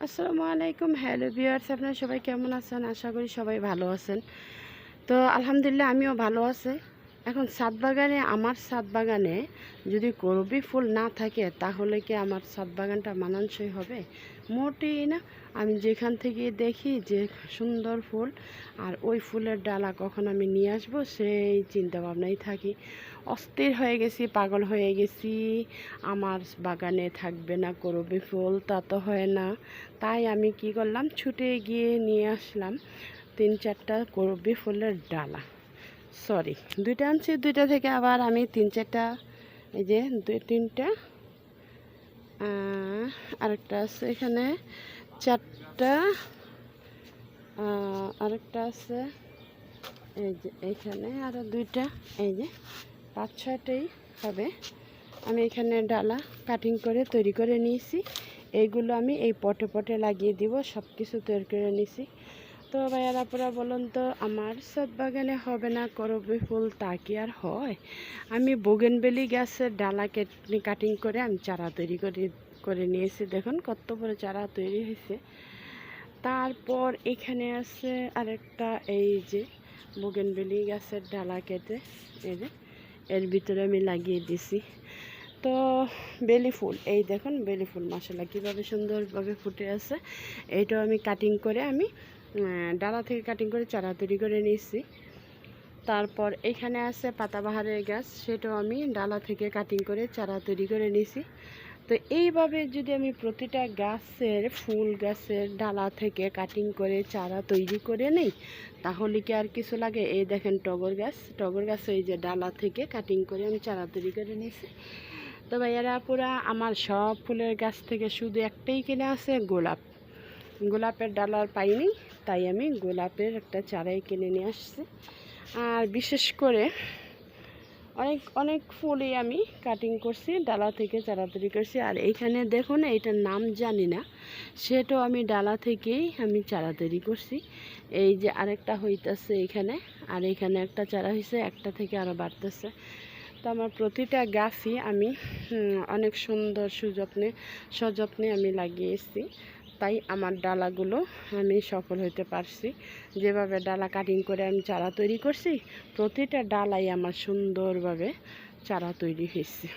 আসসালামু আলাইকুম। Hello viewers, আপনারা সবাই কেমন আছেন? আশা করি সবাই ভালো আছেন। তো আলহামদুলিল্লাহ আমিও ভালো আছি। এখন আমার ছাদ বাগানে যদি করবি ফুল না থাকে তাহলে কি আমার ছাদ বাগানটা মানানসই হবে? মোটেই না। আমি যেখান থেকে দেখি যে সুন্দর ফুল আর ওই ফুলের ডালা কখন আমি নিয়ে আসবো সেই চিন্তা ভাবনাই থাকি। অস্থির হয়ে গেছি, পাগল হয়ে গেছি। আমার বাগানে থাকবে না করবি ফুল, তা তো হয় না। তাই আমি কি করলাম, ছুটে গিয়ে নিয়ে আসলাম 3-4টা করবি ফুলের ডালা। সরি, 2টা আনছি, 2টা থেকে আবার আমি 3-4টা, এই যে 2-3টা, আরেকটা আছে এখানে 4টা, আরেকটা আছে এই যে এইখানে আরও 2টা, এই যে 5-6টাই হবে। আমি এখানে ডালা কাটিং করে তৈরি করে নিয়েছি। এইগুলো আমি এই পটে পটে লাগিয়ে দিব, সব কিছু তৈরি করে নিয়েছি। তো ভাইয়ারা আপুরা বলুন তো, আমার ছাদ বাগানে হবে না করবি ফুল, তা কি আর হয়? আমি বোগেনভেলি গাছের ডালা কাটিং করে আমি চারা তৈরি করে নিয়েছি। দেখুন কত বড় চারা তৈরি হয়েছে। তারপর এখানে আছে আরেকটা, এই যে বোগেনভেলি গাছের ডালা কেটে এই যে এর ভিতরে আমি লাগিয়ে দিছি। তো বেলি ফুল, এই দেখুন বেলি ফুল মাশাআল্লাহ কীভাবে সুন্দরভাবে ফুটে আছে। এইটাও আমি কাটিং করে আমি ডালা থেকে কাটিং করে চারা তৈরি করে নিয়েছি। তারপর এখানে আছে পাতাবাহারের গাছ, সেটাও আমি ডালা থেকে কাটিং করে চারা তৈরি করে নিয়েছি। তো এইভাবে যদি আমি প্রতিটা গাছের ফুল গাছের ডালা থেকে কাটিং করে চারা তৈরি করে নেই তাহলে কি আর কিছু লাগে? এই দেখেন টগর গাছ এই যে ডালা থেকে কাটিং করে আমি চারা তৈরি করে নিয়েছি। তো ভাইয়ারা পুরা আমার সব ফুলের গাছ থেকে শুধু একটাই কিনে আছে গোলাপের ডালার পাইনি, তাই আমি গোলাপের একটা চারাই কিনে নিয়ে আসছি। আর বিশেষ করে অনেক অনেক ফুলই আমি কাটিং করছি, ডালা থেকে চারা তৈরি করছি। আর এইখানে দেখুন, এইটার নাম জানি না, সেটাও আমি ডালা থেকেই আমি চারা তৈরি করছি। এই যে আরেকটা হইতেছে এখানে, আর এখানে একটা চারা হয়েছে, একটা থেকে আরও বাড়তেছে। তো আমার প্রতিটা গাছই আমি অনেক সুন্দর সযত্নে আমি লাগিয়েছি, তাই আমার ডালাগুলো আমি সফল হতে পারছি। যেভাবে ডালা কাটিং করে আমি চারা তৈরি করছি, প্রতিটা ডালাই আমার সুন্দরভাবে চারা তৈরি হয়েছে।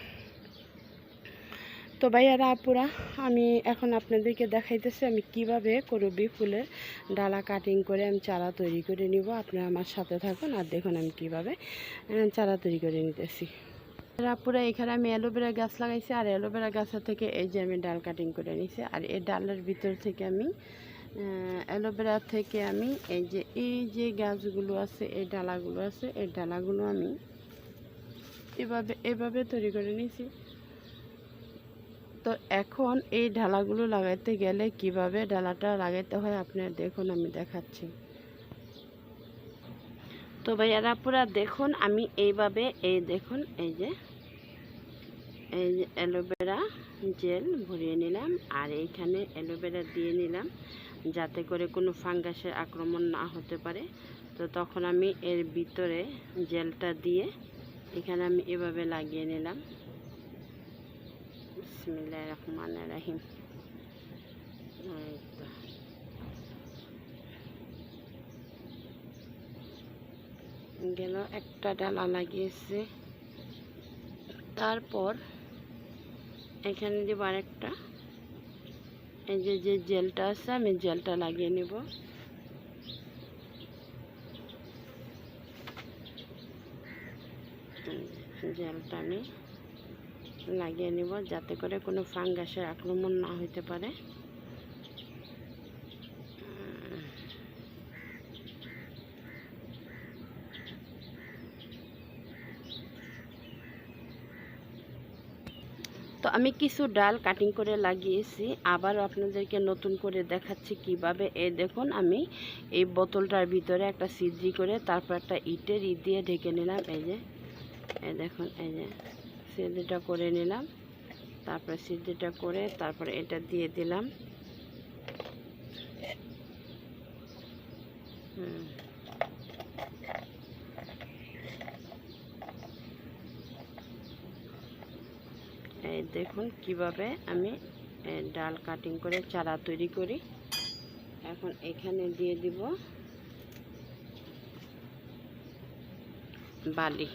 তো ভাইয়ারা আপুরা, আমি এখন আপনাদেরকে দেখাইতেছি আমি কিভাবে করবি ফুলের ডালা কাটিং করে আমি চারা তৈরি করে নিব। আপনারা আমার সাথে থাকুন আর দেখুন আমি কিভাবে চারা তৈরি করে নিতেছি। আপুরা, এখানে আমি অ্যালোভেরা গাছ লাগাইছি, আর অ্যালোভেরা গাছের থেকে এই যে আমি ডাল কাটিং করে নিয়েছি। আর এই ডালের ভিতর থেকে আমি অ্যালোভেরা থেকে আমি এই যে গাছগুলো আছে, এই ডালাগুলো আছে, এই ডালাগুলো আমি এভাবে তৈরি করে নিয়েছি। তো এখন এই ডালাগুলো লাগাইতে গেলে কিভাবে ডালাটা লাগাইতে হয় আপনারা দেখুন, আমি দেখাচ্ছি। তো ভাইয়ারা পুরা দেখুন, আমি এইভাবে দেখুন এই যে অ্যালোভেরা জেল ভরিয়ে নিলাম, আর এইখানে অ্যালোভেরা দিয়ে নিলাম যাতে করে কোনো ফাঙ্গাসের আক্রমণ না হতে পারে। তো তখন আমি এর ভিতরে জেলটা দিয়ে এখানে আমি এভাবে লাগিয়ে নিলাম। বিসমিল্লাহির রহমানির রহিম। গেল একটা ডালা লাগিয়েছে। তারপর এখানে দিব আরেকটা, এই যে জেলটা আছে আমি জেলটা লাগিয়ে নেব। জেলটা আমি লাগিয়ে নেব যাতে করে কোনো ফাঙ্গাসের আক্রমণ না হতে পারে। তো আমি কিছু ডাল কাটিং করে লাগিয়েছি, আবার আপনাদেরকে নতুন করে দেখাচ্ছি কিভাবে। এই দেখুন, আমি এই বোতলটার ভিতরে একটা ছিদ্রি করে তারপর একটা ইটের দিয়ে ঢেকে নিলাম। এই দেখুন, এই যে ছিদ্রিটা করে নিলাম, তারপরে ছিদ্রিটা করে তারপরে এটা দিয়ে দিলাম। এই দেখুন কিভাবে আমি ডাল কাটিং করে চারা তৈরি করি। এখন এখানে দিয়ে দিব বালি।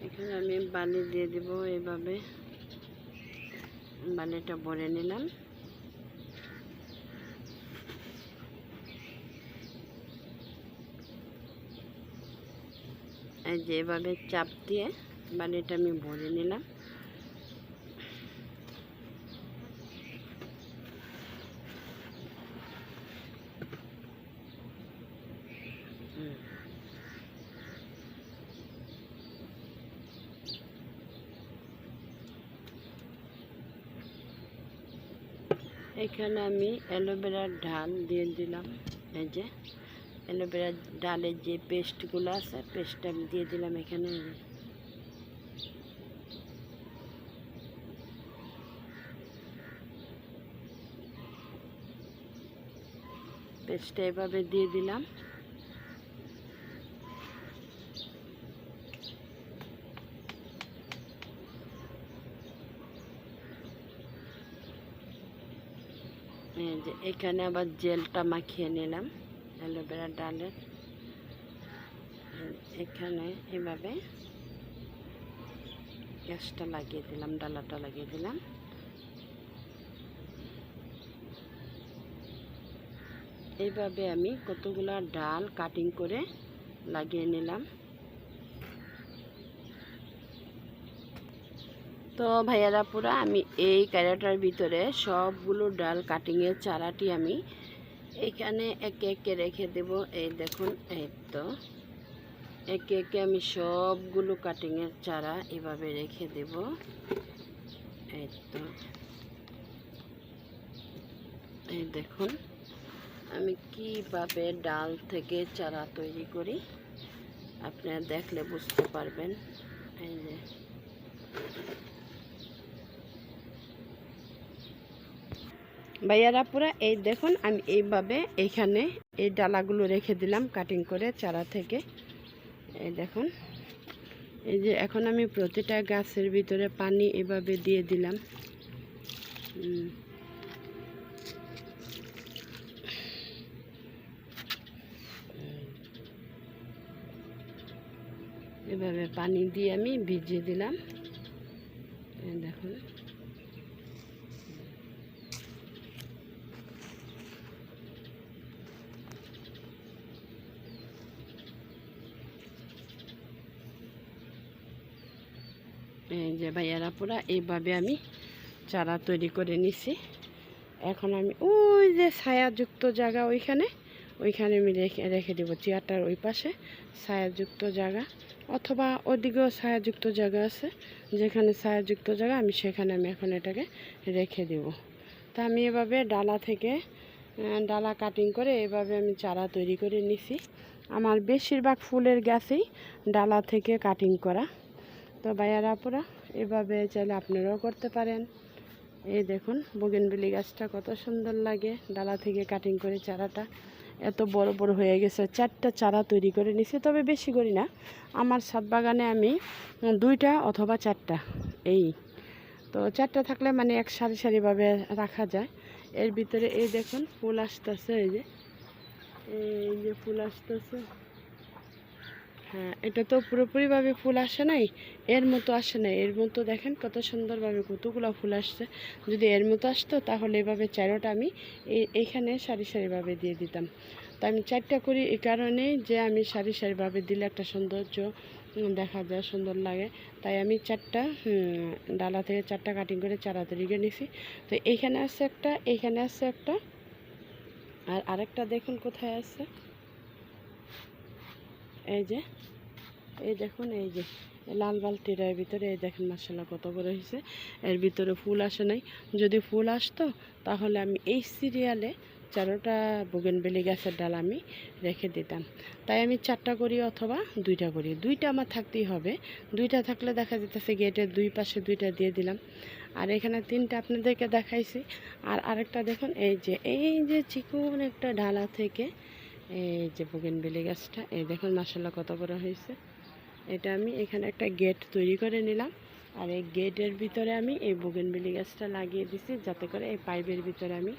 এখানে আমি বালি দিয়ে দিব, এইভাবে বালিটা ভরে নিলাম। এই যে এভাবে চাপ দিয়ে বালিটা আমি ভরে নিলাম। এখানে আমি অ্যালোভেরার ডাল দিয়ে দিলাম। এই যে অ্যালোভেরার ডালের যে পেস্টগুলো আছে, পেস্টটা আমি দিয়ে দিলাম এখানে। পেস্টটা এভাবে দিয়ে দিলাম। এই যে এখানে আবার জেলটা মাখিয়ে নিলাম অ্যালোভেরা ডালের। এখানে এভাবে গ্যাসটা লাগিয়ে দিলাম, ডালাটা লাগিয়ে দিলাম। এইভাবে আমি কতগুলা ডাল কাটিং করে লাগিয়ে নিলাম। তো ভাইয়ারা পুরা আমি এই ক্যারেটার ভিতরে সবগুলো ডাল কাটিংয়ের চারাটি আমি এখানে একে একে রেখে দেব। এই দেখুন, এই তো একে একে আমি সবগুলো কাটিংয়ের চারা এভাবে রেখে দেব। এই তো এই দেখুন আমি কিভাবে ডাল থেকে চারা তৈরি করি, আপনারা দেখলে বুঝতে পারবেন। এই যে ভাইয়ারা পুরা এই দেখুন আমি এইভাবে এইখানে এই ডালাগুলো রেখে দিলাম কাটিং করে চারা থেকে। এই দেখুন, এই যে এখন আমি প্রতিটা গাছের ভিতরে পানি এভাবে দিয়ে দিলাম। এভাবে পানি দিয়ে আমি ভিজিয়ে দিলাম। দেখুন এই যে ভাইয়ারা পুরা এইভাবে আমি চারা তৈরি করে নিছি। এখন আমি ওই যে ছায়াযুক্ত জায়গা ওইখানে আমি রেখে দেবো। চেয়ারটার ওই পাশে ছায়াযুক্ত জায়গা, অথবা ওদিকেও ছায়াযুক্ত জায়গা আছে, যেখানে ছায়াযুক্ত জায়গা আমি সেখানে আমি এখন এটাকে রেখে দেব। তা আমি এভাবে ডালা থেকে ডালা কাটিং করে এভাবে আমি চারা তৈরি করে নিছি। আমার বেশিরভাগ ফুলের গাছেই ডালা থেকে কাটিং করা। তো ভাইয়ারা আপুরা এভাবে চাইলে আপনারাও করতে পারেন। এই দেখুন বুগেনভেলি গাছটা কত সুন্দর লাগে, ডালা থেকে কাটিং করে চারাটা এত বড় বড় হয়ে গেছে। 4টা চারা তৈরি করে নিছি, তবে বেশি করি না। আমার ছাদ বাগানে আমি 2টা অথবা 4টা, এই তো 4টা থাকলে মানে এক সারি সারিভাবে রাখা যায়। এর ভিতরে এই দেখুন ফুল আসতেছে, এই যে ফুল আসতেছে। হ্যাঁ, এটা তো পুরোপুরিভাবে ফুল আসে নাই, এর মতো আসে নাই। এর মতো দেখেন কত সুন্দরভাবে কতগুলো ফুল আসছে। যদি এর মতো আসতো তাহলে এভাবে চারোটা আমি এইখানে সারি সারিভাবে দিয়ে দিতাম। তো আমি 4টা করি এই কারণে যে আমি সারি সারিভাবে দিলে একটা সৌন্দর্য দেখা যায়, সুন্দর লাগে। তাই আমি 4টা ডালা থেকে 4টা কাটিং করে চারা তৈরি করে নিছি। তো এইখানে আছে একটা, এইখানে আছে একটা, আর আরেকটা দেখুন কোথায় আছে। এই দেখুন এই যে লাল বালতিটার ভিতরে এই দেখেন মাশাআল্লাহ কত বড় হয়েছে। এর ভিতরে ফুল আসে নাই। যদি ফুল আসতো তাহলে আমি এই সিরিয়ালে 4টা বুগেনভেলি গাছের ডাল আমি রেখে দিতাম। তাই আমি 4টা করি অথবা 2টা করি। 2টা আমার থাকতেই হবে। 2টা থাকলে দেখা যেতেছে গেটের 2 পাশে 2টা দিয়ে দিলাম। আর এখানে 3টা আপনাদেরকে দেখাইছি। আর আরেকটা দেখুন, এই যে চিকন একটা ডালা থেকে এই যে বুগেনভেলি গাছটা, এই দেখুন মাশাআল্লাহ কত বড় হয়েছে। এটা আমি এখানে একটা গেট তৈরি করে নিলাম, আর এই গেটের ভিতরে আমি এই বুগেনভেলি গাছটা লাগিয়ে দিছি, যাতে করে এই পাইপের ভিতরে আমি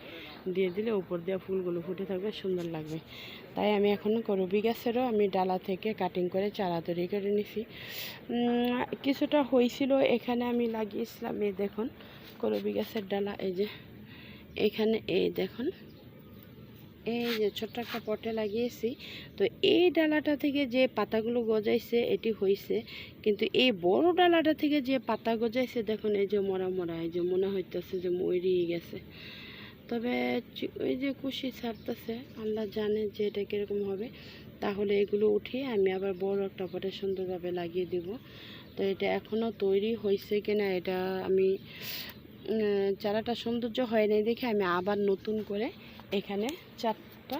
দিয়ে দিলে উপর দিয়ে ফুলগুলো ফুটে থাকবে, সুন্দর লাগবে। তাই আমি এখন করবি গাছেরও আমি ডালা থেকে কাটিং করে চারা তৈরি করে নিছি। কিছুটা হয়েছিল, এখানে আমি লাগিয়েছিলাম। এই দেখুন করবি গাছের ডালা, এই যে এখানে এই দেখুন, এই যে ছোট্ট একটা পটে লাগিয়েছি। তো এই ডালাটা থেকে যে পাতাগুলো গজাইছে এটি হয়েছে, কিন্তু এই বড় ডালাটা থেকে যে পাতা গজাইছে দেখুন, এই যে মরা মরা, এই যে মনে হইতেছে যে মরিয়ে গেছে। তবে ওই যে কুশি ছাড়তেছে, আল্লাহ জানে যে এটা কীরকম হবে। তাহলে এগুলো উঠিয়ে আমি আবার বড় একটা পটে সুন্দরভাবে লাগিয়ে দিব। তো এটা এখনও তৈরি হয়েছে কিনা এটা আমি চারাটা সৌন্দর্য হয় নাই দেখে আমি আবার নতুন করে এখানে চারটা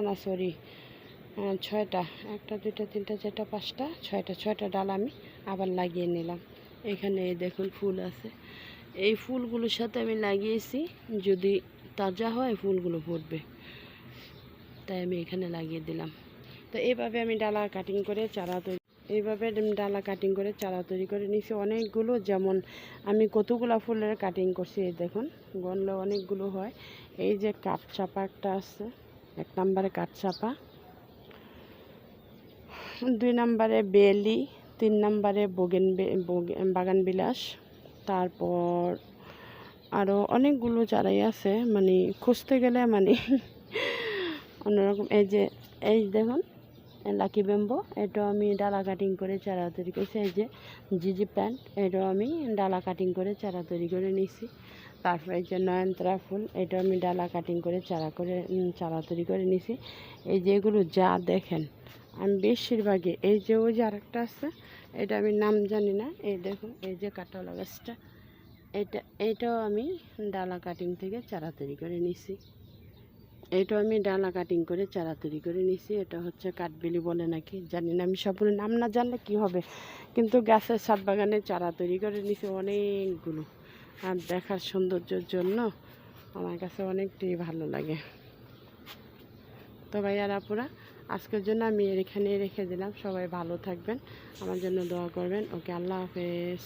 না সরি 6টা, 1 2 3 4 5 6টা ডাল আমি আবার লাগিয়ে নিলাম। এখানে দেখুন ফুল আছে, এই ফুলগুলোর সাথে আমি লাগিয়েছি, যদি তাজা হয় ফুলগুলো ফুটবে, তাই আমি এখানে লাগিয়ে দিলাম। তো এইভাবে আমি ডালা কাটিং করে চারা তৈরি করে নিয়েছি অনেকগুলো। যেমন আমি কতগুলো ফুলের কাটিং করছি, এই দেখুন গনলে অনেকগুলো হয়। এই যে কাঠচাপা একটা আছে, 1 নম্বরে কাঠচাপা, 2 নম্বরে বেলি, 3 নম্বরে বাগানবিলাস, তারপর আরও অনেকগুলো চারাই আছে, মানে খুঁজতে গেলে মানে অন্যরকম। এই দেখুন লাকি ব্যাম্বো, এটাও আমি ডালা কাটিং করে চারা তৈরি করেছি। এই যে জিজি প্ল্যান্ট, এটাও আমি ডালা কাটিং করে চারা তৈরি করে নিয়েছি। তারপরে এই যে নয়নতারা ফুল, এটাও আমি ডালা কাটিং করে চারা তৈরি করে নিয়েছি। এই যে এগুলো যা দেখেন আমি বেশিরভাগই, এই যে ওই যে আরেকটা আছে, এটা আমি নাম জানি না। এই দেখুন এই যে কাঁঠাল গাছটা, এটাও আমি ডালা কাটিং থেকে চারা তৈরি করে নিয়েছি। এটা আমি ডালা কাটিং করে চারা তৈরি করে নিয়েছি। এটা হচ্ছে কাঠবেলি বলে নাকি জানি না, আমি সবগুলো নাম না জানলে কি হবে, কিন্তু গাছের ছাদ বাগানে চারা তৈরি করে নিয়েছি অনেকগুলো। আর দেখার সৌন্দর্যের জন্য আমার কাছে অনেকটাই ভালো লাগে। তো ভাইয়ারা আপুরা, আজকের জন্য আমি এখানে রেখে দিলাম। সবাই ভালো থাকবেন, আমার জন্য দোয়া করবেন। ওকে, আল্লাহ হাফেজ।